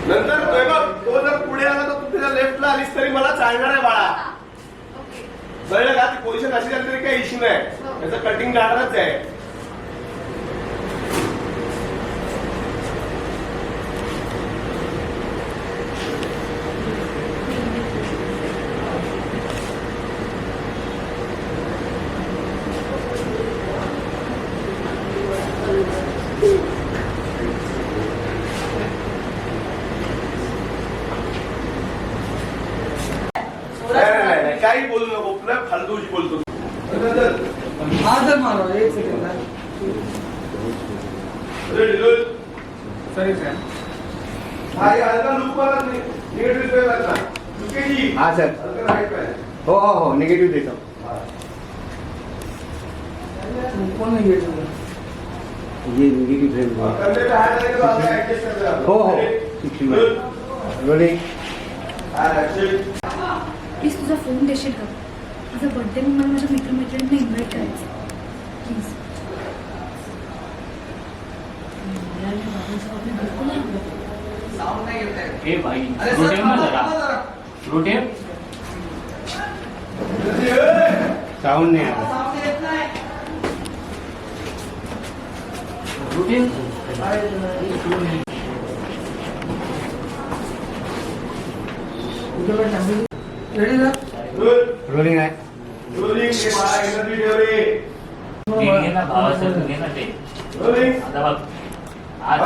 नंतर तो जर पुढे आला तर तू त्याच्या लेफ्टला आलीस तरी मला चालणार आहे बाळा. कळलं का? ती पोझिशन अशी झाली तरी काही इश्यू नाही, त्याचं कटिंग जाणारच आहे. नाही काही बोलू नको, पुन्हा फालतूची बोलतो. एक सेकंड सर. हा सर. हो हो हो निगेटिव्ह देतो. ये निगेटिव्ह हो हो. रोलिंग. प्लीज तुझा फोन देशील का? माझा बर्थडे मग मला माझ्या मित्रमैत्रिणींना इन्व्हाइट करायचं प्लीज. ए भाई रोटेम ना जरा. रोटेम साऊंड नाही आला. रोटेम रेडी सर. रोलिंग आहे. घे ना भावाचं घे ना ते. आता बघ आज